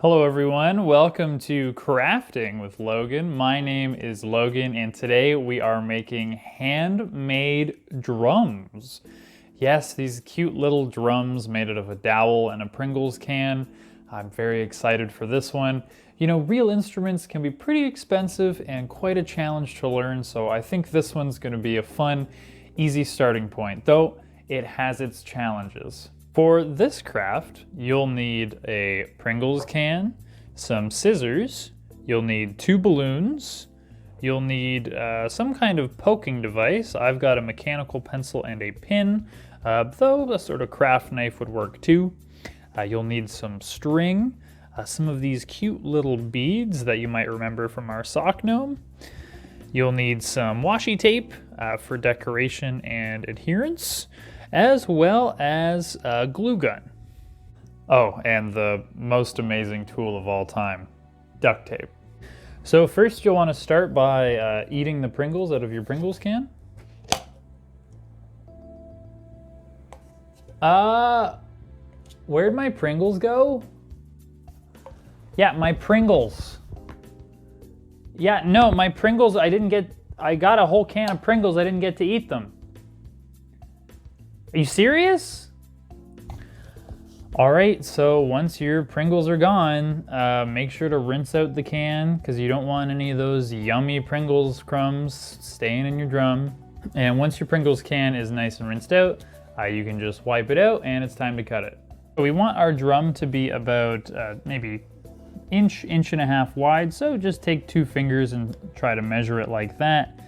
Hello everyone, welcome to Crafting with Logan. My name is Logan and today we are making handmade drums. Yes, these cute little drums made out of a dowel and a Pringles can. I'm very excited for this one. You know, real instruments can be pretty expensive and quite a challenge to learn, so I think this one's going to be a fun, easy starting point, though it has its challenges. For this craft, you'll need a Pringles can, some scissors, you'll need 2 balloons, you'll need some kind of poking device. I've got a mechanical pencil and a pin, though a sort of craft knife would work too. You'll need some string, some of these cute little beads that you might remember from our sock gnome. You'll need some washi tape for decoration and adherence, as well as a glue gun. Oh, and the most amazing tool of all time, duct tape. So first you'll want to start by eating the Pringles out of your Pringles can. Where'd my Pringles go? Yeah, my Pringles. Yeah, no, my Pringles, I got a whole can of Pringles, I didn't get to eat them. Are you serious? All right, so once your Pringles are gone, make sure to rinse out the can because you don't want any of those yummy Pringles crumbs staying in your drum. And once your Pringles can is nice and rinsed out, you can just wipe it out and it's time to cut it. We want our drum to be about maybe inch and a half wide, so just take 2 fingers and try to measure it like that.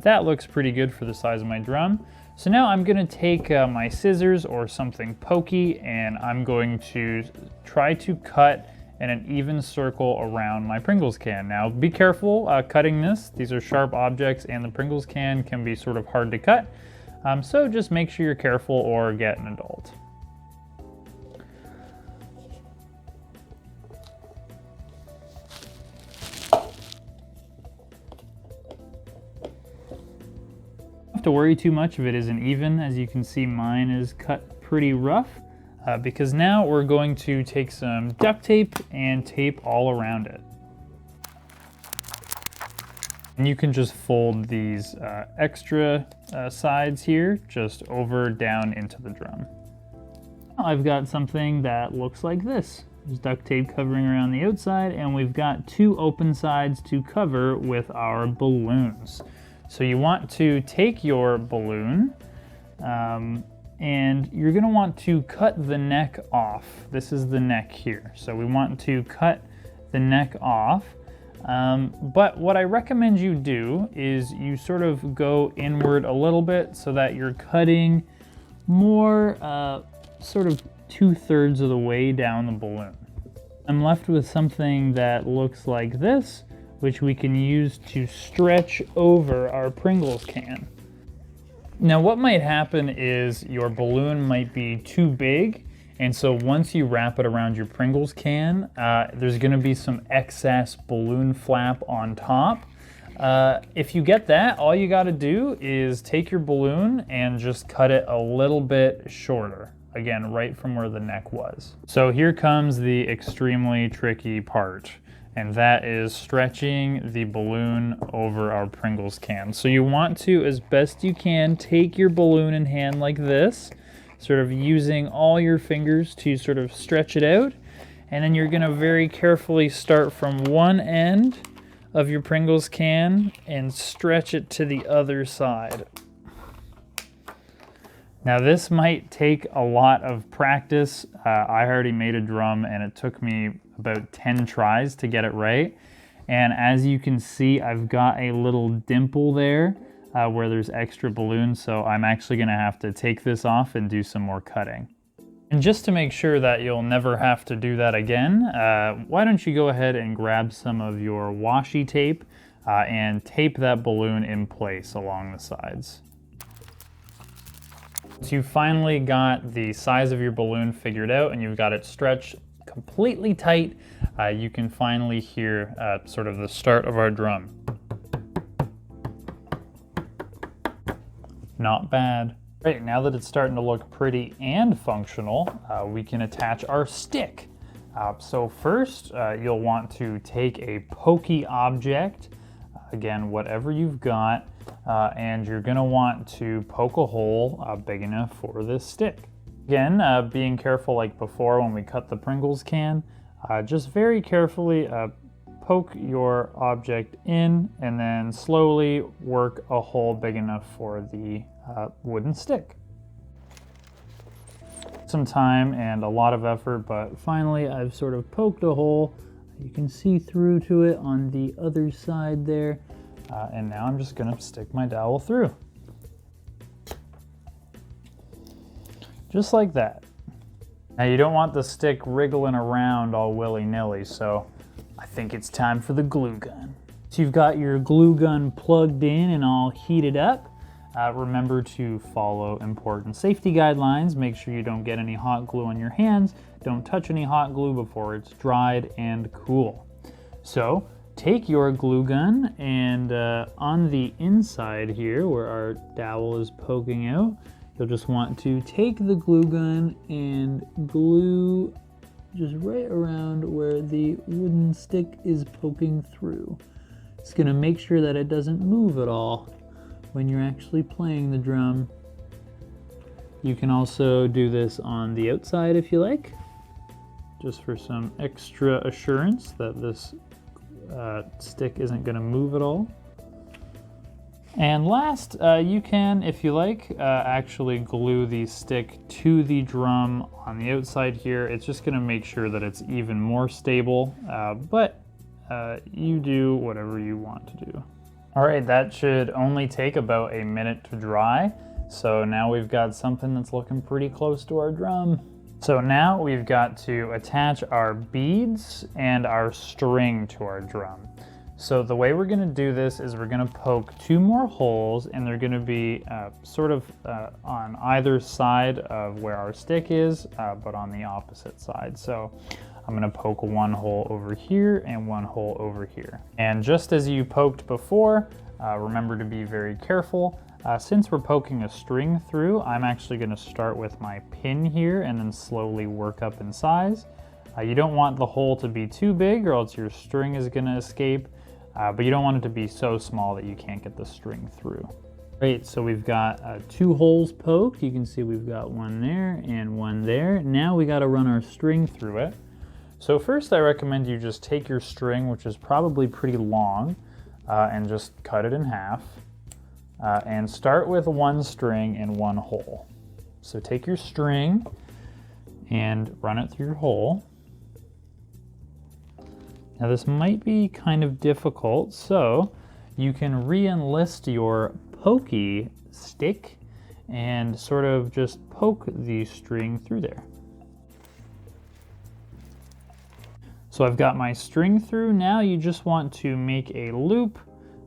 That looks pretty good for the size of my drum. So now I'm gonna take my scissors or something pokey and I'm going to try to cut in an even circle around my Pringles can. Now be careful cutting this. These are sharp objects and the Pringles can be sort of hard to cut. So just make sure you're careful or get an adult. To worry too much if it isn't even. As you can see, mine is cut pretty rough because now we're going to take some duct tape and tape all around it. And you can just fold these extra sides here just down into the drum. I've got something that looks like this. There's duct tape covering around the outside and we've got 2 open sides to cover with our balloons. So you want to take your balloon and you're gonna want to cut the neck off. This is the neck here. So we want to cut the neck off. But what I recommend you do is you sort of go inward a little bit so that you're cutting more sort of 2/3 of the way down the balloon. I'm left with something that looks like this, which we can use to stretch over our Pringles can. Now what might happen is your balloon might be too big, and so once you wrap it around your Pringles can, there's gonna be some excess balloon flap on top. If you get that, all you gotta do is take your balloon and just cut it a little bit shorter. Again, right from where the neck was. So here comes the extremely tricky part, and that is stretching the balloon over our Pringles can. So you want to, as best you can, take your balloon in hand like this, sort of using all your fingers to sort of stretch it out, and then you're gonna very carefully start from one end of your Pringles can and stretch it to the other side. Now this might take a lot of practice. I already made a drum and it took me about 10 tries to get it right. And as you can see, I've got a little dimple there where there's extra balloons. So I'm actually gonna have to take this off and do some more cutting. And just to make sure that you'll never have to do that again, why don't you go ahead and grab some of your washi tape and tape that balloon in place along the sides. So you finally got the size of your balloon figured out and you've got it stretched completely tight. You can finally hear sort of the start of our drum. Not bad. Right, now that it's starting to look pretty and functional, we can attach our stick. So first, you'll want to take a pokey object, again, whatever you've got, and you're going to want to poke a hole big enough for this stick. Again, being careful like before when we cut the Pringles can, just very carefully poke your object in and then slowly work a hole big enough for the wooden stick. Some time and a lot of effort, but finally I've sort of poked a hole. You can see through to it on the other side there. And now I'm just gonna stick my dowel through. Just like that. Now you don't want the stick wriggling around all willy-nilly, so I think it's time for the glue gun. So you've got your glue gun plugged in and all heated up. Remember to follow important safety guidelines. Make sure you don't get any hot glue on your hands. Don't touch any hot glue before it's dried and cool. So take your glue gun and on the inside here where our dowel is poking out, you'll just want to take the glue gun and glue just right around where the wooden stick is poking through. It's gonna make sure that it doesn't move at all when you're actually playing the drum. You can also do this on the outside if you like, just for some extra assurance that this stick isn't gonna move at all. And last, you can, if you like, actually glue the stick to the drum on the outside here. It's just gonna make sure that it's even more stable, but you do whatever you want to do. All right, that should only take about a minute to dry. So now we've got something that's looking pretty close to our drum. So now we've got to attach our beads and our string to our drum. So the way we're gonna do this is we're gonna poke 2 more holes, and they're gonna be sort of on either side of where our stick is, but on the opposite side. So I'm gonna poke 1 hole over here and 1 hole over here. And just as you poked before, remember to be very careful. Since we're poking a string through, I'm actually gonna start with my pin here and then slowly work up in size. You don't want the hole to be too big or else your string is gonna escape, but you don't want it to be so small that you can't get the string through. Great, so we've got 2 holes poked. You can see we've got 1 there and 1 there. Now we gotta run our string through it. So first I recommend you just take your string, which is probably pretty long, and just cut it in half. And start with 1 string and 1 hole. So take your string and run it through your hole. Now this might be kind of difficult, so you can re-enlist your pokey stick and sort of just poke the string through there. So I've got my string through. Now you just want to make a loop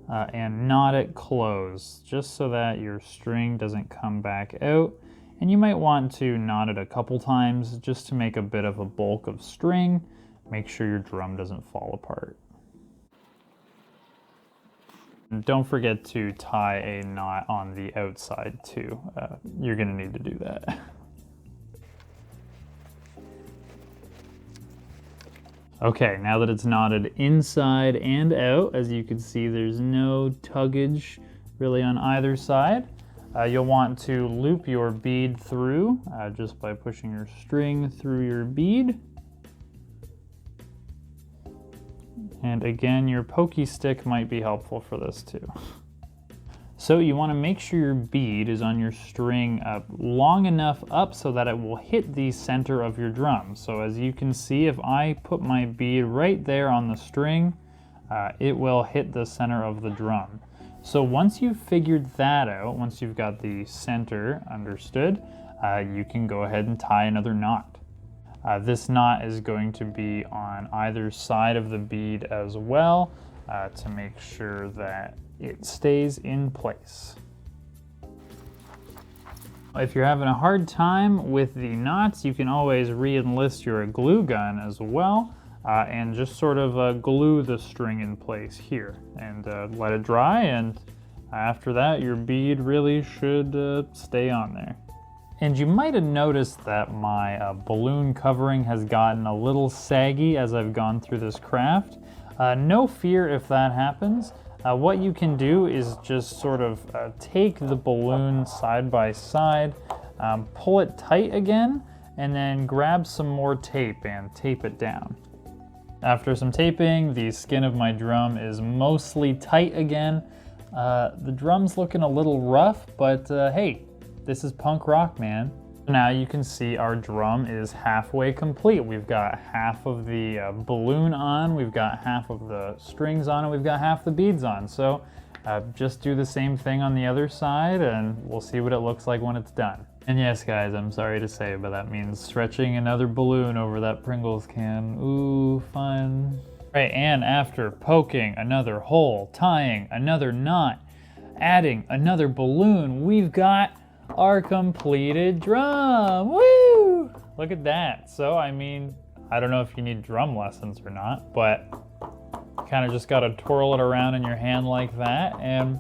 and knot it close, just so that your string doesn't come back out. And you might want to knot it a couple times just to make a bit of a bulk of string. Make sure your drum doesn't fall apart. And don't forget to tie a knot on the outside too. You're gonna need to do that. Okay, now that it's knotted inside and out, as you can see, there's no tuggage really on either side. You'll want to loop your bead through just by pushing your string through your bead. And again, your pokey stick might be helpful for this too. So you want to make sure your bead is on your string long enough up so that it will hit the center of your drum. So as you can see, if I put my bead right there on the string, it will hit the center of the drum. So once you've figured that out, once you've got the center understood, you can go ahead and tie another knot. This knot is going to be on either side of the bead as well to make sure that it stays in place. If you're having a hard time with the knots, you can always re-enlist your glue gun as well and just sort of glue the string in place here and let it dry, and after that your bead really should stay on there. And you might have noticed that my balloon covering has gotten a little saggy as I've gone through this craft. No fear if that happens. What you can do is just sort of take the balloon side by side, pull it tight again, and then grab some more tape and tape it down. After some taping, the skin of my drum is mostly tight again. The drum's looking a little rough, but hey, this is punk rock, man. Now you can see our drum is halfway complete. We've got half of the balloon on, we've got half of the strings on, and we've got half the beads on. So just do the same thing on the other side and we'll see what it looks like when it's done. And yes, guys, I'm sorry to say, but that means stretching another balloon over that Pringles can. Ooh, fun. Right, and after poking another hole, tying another knot, adding another balloon, we've got our completed drum. Woo! Look at that. So, I mean, I don't know if you need drum lessons or not, but kind of just got to twirl it around in your hand like that, and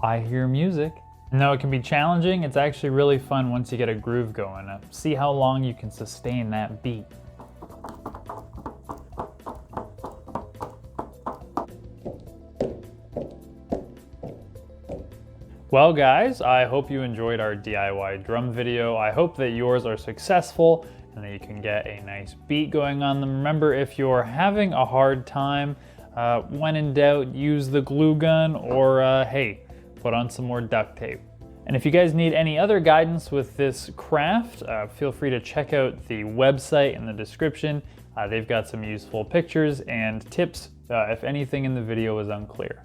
I hear music. And though it can be challenging, it's actually really fun once you get a groove going. See how long you can sustain that beat. Well guys, I hope you enjoyed our DIY drum video. I hope that yours are successful and that you can get a nice beat going on them. Remember, if you're having a hard time, when in doubt, use the glue gun or hey, put on some more duct tape. And if you guys need any other guidance with this craft, feel free to check out the website in the description. They've got some useful pictures and tips if anything in the video is unclear.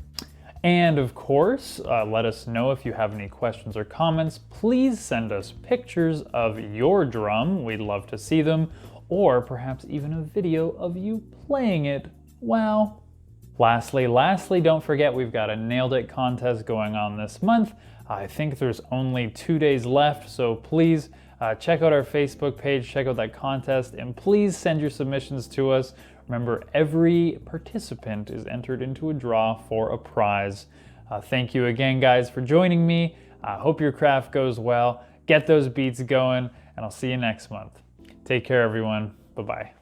And of course, let us know if you have any questions or comments. Please send us pictures of your drum. We'd love to see them, or perhaps even a video of you playing it. Wow. Lastly, don't forget we've got a Nailed It contest going on this month. I think there's only 2 days left, so please check out our Facebook page, check out that contest, and please send your submissions to us. Remember, every participant is entered into a draw for a prize. Thank you again, guys, for joining me. I hope your craft goes well. Get those beats going, and I'll see you next month. Take care, everyone. Bye-bye.